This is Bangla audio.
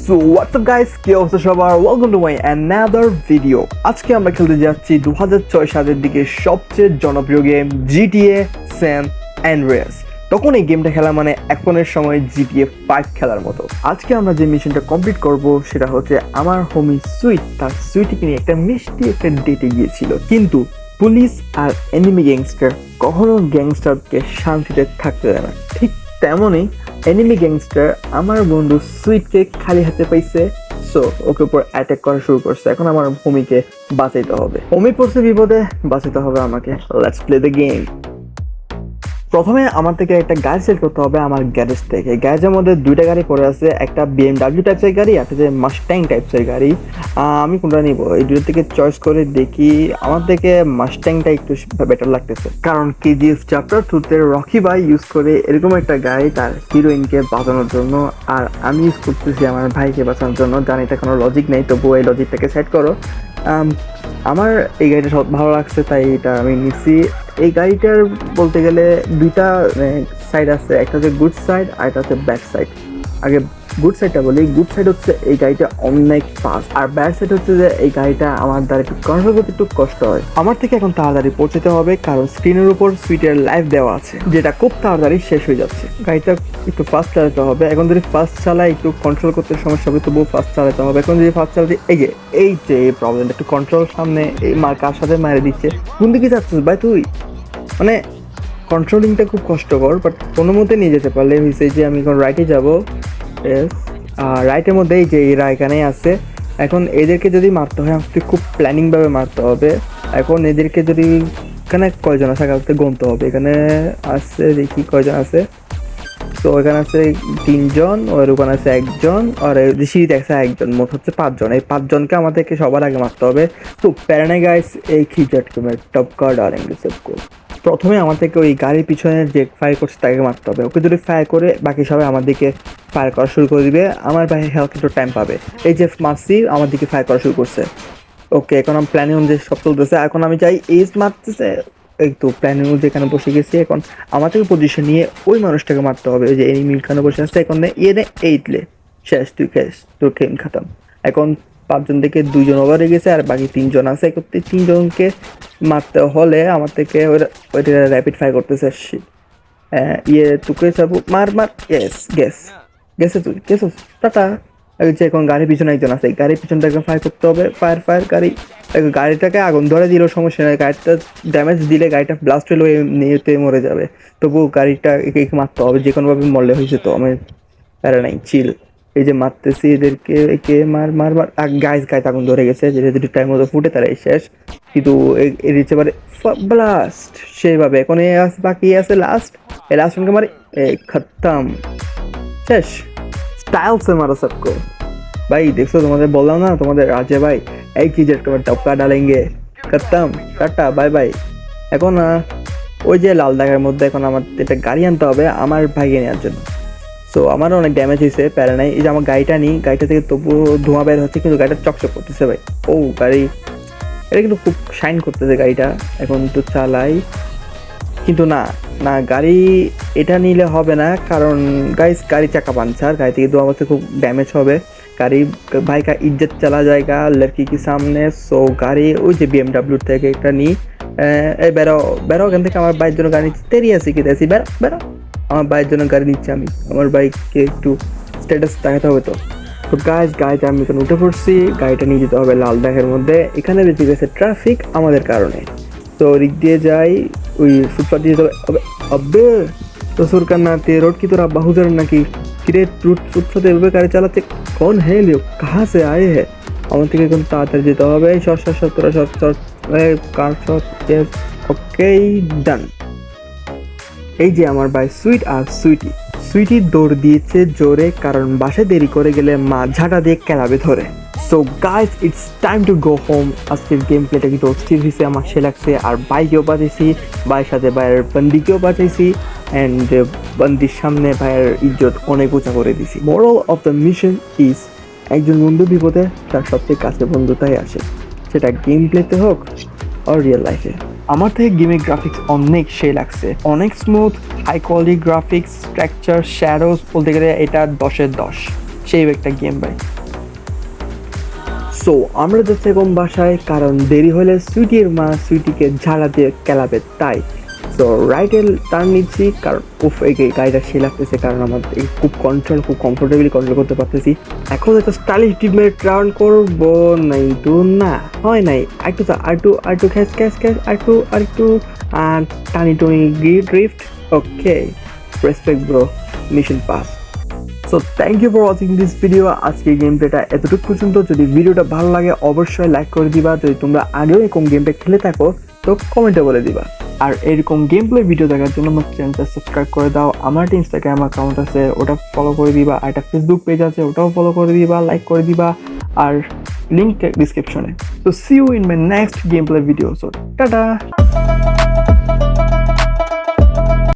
সো হোয়াটসঅ্যাপ গাইস, কি অবস্থা সবার? Welcome to my another video. আজকে আমরা খেলতে যাচ্ছি 2006 সালের দিকে সবচেয়ে জনপ্রিয় গেম GTA স্যান অ্যান্ড্রেয়াস। তখন এই গেমটা খেলা মানে এখনের সময় GTA 5 খেলার মতো। আজকে আমরা যে মিশনটা কমপ্লিট করব সেটা হচ্ছে আমার হোমি সুইট তার সুইটিকে নিয়ে একটা মিষ্টি একটা ডেটে গিয়েছিল, কিন্তু পুলিশ আর এনিমি গ্যাংস্টার কখনো গ্যাংস্টারকে শান্তিতে থাকতে দেয় না। ঠিক তেমনই এনিমি গ্যাংস্টার আমার বন্ধু সুইটকে খালি হাতে পাইছে, সো ওকে উপর অ্যাটাক করা শুরু করছে। এখন আমার হোমিকে বাঁচাইতে হবে, হোমি পড়ছে বিপদে, বাঁচাইতে হবে আমাকে। Let's play the game. প্রথমে আমার থেকে একটা গাড়ি সেল করতে হবে আমার গ্যারেজ থেকে। গ্যারেজের মধ্যে দুইটা গাড়ি পড়ে আছে, একটা BMW টাইপসের গাড়ি, একটা যে মাস্ট্যাং টাইপসের গাড়ি। আমি কোনটা নিব এই দুটো থেকে চয়েস করে দেখি। আমার থেকে মাস্ট্যাংটা একটু বেটার লাগতেছে, কারণ KGF চ্যাপ্টার 2-তে রকি ভাই ইউজ করে এরকম একটা গাড়ি তার হিরোইনকে বাঁচানোর জন্য, আর আমি ইউজ করতেছি আমার ভাইকে বাঁচানোর জন্য। জানি এটা কোনো লজিক নেই, তবুও এই লজিকটাকে সেট করো। আমার এই গাড়িটা সব ভালো লাগছে, তাই এটা আমি নিচ্ছি। এই গাড়িটার বলতে গেলে দুইটা সাইড আছে, একটা হচ্ছে গুড সাইড আর একটা হচ্ছে ব্যাড সাইড। আগে গুড সাইডটা বলি। গুড সাইড হচ্ছে এই গাড়িটা অনেক ফাস্ট, আর ব্যাড সাইড হচ্ছে যে এই গাড়িটা আমার দ্বারা একটু কন্ট্রোল করতে একটু কষ্ট হয়। আমার থেকে এখন তাড়াতাড়ি পৌঁছতে হবে, কারণ স্ক্রিনের উপর সুইটের লাইভ দেওয়া আছে, যেটা খুব তাড়াতাড়ি শেষ হয়ে যাচ্ছে। গাড়িটা একটু ফাস্ট চালাতে হবে। এখন যদি ফাস্ট চালাই একটু কন্ট্রোল করতে সমস্যা হবে, তবুও ফাস্ট চালাতে হবে। এখন যদি ফাস্ট চালাতে এই যে প্রবলেমটা, একটু কন্ট্রোল সামনে এই কার সাথে মারে দিচ্ছে। কোন দিকে যাচ্ছিস ভাই তুই? মানে কন্ট্রোলিংটা খুব কষ্টকর, বাট কোনো মতে নিয়ে যেতে পারলে হয়েছে। যে আমি এখন রাইটে যাবো, রাইটের মধ্যে এই যে এরা এখানেই আছে। এখন এদেরকে যদি মারতে হয় আমাকে খুব প্ল্যানিংভাবে মারতে হবে। এখন এদেরকে যদি এখানে কয়জন আছে কালকে গুনতে হবে। এখানে আছে দেখি কয়জন আছে। তো এখানে আছে 3 জন, ওর ওখানে আছে 1 জন, আর সিঁড়িতে আছে 1 জন, মোট হচ্ছে 5 জন। এই 5 জনকে আমাদেরকে সবার আগে মারতে হবে। তো প্যারানাই গাইস, এই খিচটকে মেরে টপ কার্ড আর এঙ্গেজ করব। প্রথমে আমার থেকে ওই গাড়ির পিছনে যে ফায়ার করছে তাকে মারতে হবে। ওকে যদি ফায়ার করে বাকি সবাই আমার দিকে ফায়ার করা শুরু করে দিবে, আমার ভাই হেলথ একটু টাইম পাবে। এই যে মারছি, আমার দিকে ফায়ার করা শুরু করছে। ওকে, এখন আমি প্ল্যানিং অনুযায়ী সব চলতেছে। এখন আমি চাই এইজ মারতেছে, এই তো প্ল্যানিং অনুযায়ী এখানে বসে গেছি। এখন আমার থেকে পজিশন নিয়ে ওই মানুষটাকে মারতে হবে, ওই যে এনিমি এখানে বসে আসছে। এখন এইটলে শেষ, তুই শেষ, তোর খেম খাতাম। এখন 5 জন থেকে 2 জন ওভার হয়ে গেছে, আর বাকি 3 জন আছে। এখন 3 জনকে মারতে হলে আমার থেকে ওইটা র্যাপিড ফায়ার করতেছে। তোকে যাবো, মার মার, গেছে তুই গেছিস, টাটা। যে এখন গাড়ির পিছনে একজন আছে, গাড়ির পিছনটাকে ফায়ার করতে হবে। ফায়ার গাড়িটাকে আগুন ধরে দিলেও সমস্যা নেই, গাড়িটা ড্যামেজ দিলে গাড়িটা ব্লাস্ট হলে নিয়েতে মরে যাবে, তবু গাড়িটা একে মারতে হবে যে কোনোভাবে। মরলে হয়েছে তো আমার প্যারা নাই, চিল। এই যে মারতেছি এদেরকে, একে মার মার মার। গাইজ আগুন ধরে গেছে, যেটা যদি টাইম মতো ফুটে তারা শেষ। কিন্তু এর এবারে ব্লাস্ট সেইভাবে। এখন বাকি আছে লাস্ট, এই লাস্ট জনকে মারে, খতম, শেষ। স্টাইল সে মারা সবকো। ভাই দেখছো, তোমাদের বললাম না তোমাদের রাজে ভাই, এই কি জেট তোমার টপকা ডালেঙ্গে, খতম, টাটা, বাই বাই। এখন ওই যে লাল দাগের মধ্যে এখন আমার একটা গাড়ি আনতে হবে আমার ভাইকে নেওয়ার জন্য। সো আমারও অনেক ড্যামেজ হয়েছে, প্যারা নাই। এই যে আমার গাড়িটা নিই, গাড়িটা থেকে তবুও ধোঁয়া বের হচ্ছে, কিন্তু গাড়িটা চকচক করতেছে ভাই। ও গাড়ি, এটা কিন্তু খুব শাইন করতেছে গাড়িটা। এখন তো চালাই, কিন্তু না গাড়ি এটা নিলে হবে না, কারণ গাইস গাড়ি চাকা পাঞ্চার, গাড়ি থেকে ধোঁয়া করতে খুব ড্যামেজ হবে। গাড়ি ভাই কা ইজ্জত চলা যায়গা লড়কি কি সামনে। সো গাড়ি ওই যে BMW থেকে একটা নিই। এই বেরো ওখান থেকে, আমার বাইয়ের জন্য গাড়ি নিচ্ছি। তেরি আছি কি দেখছি, বেরো, আমার বাইয়ের জন্য গাড়ি নিচ্ছি আমি। আমার বাইককে একটু স্ট্যাটাস দেখাতে হবে। তো গাড়িটা আমি এখানে উঠে পড়ছি, গাড়িটা নিয়ে যেতে হবে লাল দাগের মধ্যে। এখানে বেঁচে গেছে ট্রাফিক আমাদের কারণে, তো দিক দিয়ে যাই, ওই ফুটপাথ দিয়ে যেতে হবে। আব্বে তো সরকার না তে रोड की तरह बहुजन নাকি কিরে ফুটপাথে এভাবে গাড়ি চালাতে কোন হে লিও কাহা সে আয়ে হে। আমার থেকে এখন তাড়াতাড়ি যেতে হবে। শর্ট কার শর্ট, ইয়েস, ওকে, ডান। এই যে আমার ভাই সুইট আর সুইটি দৌড় দিয়েছে জোরে, কারণ বাসায় দেরি করে গেলে মা ঝাঁটা দিয়ে কেলাবে ধরে। So guys, it's time to go home. আজকের গেম প্লেটা কিন্তু অস্থির হয়েছে, আমার সে লাগছে। আর বাইকেও বাঁচাইছি, বাইয়ের সাথে ভাইয়ের বন্দিকেও বাঁচাইছি, অ্যান্ড বন্দির সামনে ভাইয়ের ইজ্জত অনেক উঁচা করে দিছি। Moral of the mission is, একজন বন্ধু বিপদে তার সবচেয়ে কাছে বন্ধুতাই আসে, সেটা গেম প্লেতে হোক আর রিয়েল লাইফে। আমার থেকে গেমের গ্রাফিক্স অনেক সে লাগছে, অনেক smooth, high quality graphics, structure, shadows, বলতে গেলে এটা 10-এর 10 সেই একটা গেম ভাই। সো আমরা যাচ্ছি এখন বাসায়, কারণ দেরি হলে সুইটির মা সুইটিকে ঝাড়া দিয়ে কেলাবে তাই। সো রাইটে টার্ন নিচ্ছি, কারণ এই গাড়িটা সে লাগতেছে, কারণ আমার খুব কমফোর্টেবলি কন্ট্রোল করতে পারতেছি। এখন একটা স্টাইলিশ ডিমের টার্ন করবো, নাই তো না হয় নাই, আরেকটু খ্যাচ আরেকটু আর টানি drift. Okay, respect bro, mission pass. So thank you for watching this video. আজকে গেম প্লেটা এতটুকু পর্যন্ত। যদি ভিডিওটা ভালো লাগে অবশ্যই লাইক করে দিবা। যদি তোমরা আগেও এরকম গেম প্লে খেলে থাকো তো কমেন্টে বলে দিবা। আর এরকম গেম প্লে ভিডিও দেখার জন্য আমার চ্যানেলটা সাবস্ক্রাইব করে দাও। আমার একটা ইনস্টাগ্রাম অ্যাকাউন্ট আছে, ওটা ফলো করে দিবা। আর একটা ফেসবুক পেজ আছে, ওটাও ফলো করে দিবা, লাইক করে দিবা। আর লিঙ্ক ডিসক্রিপশনে। So see you in my next game play video. So tata.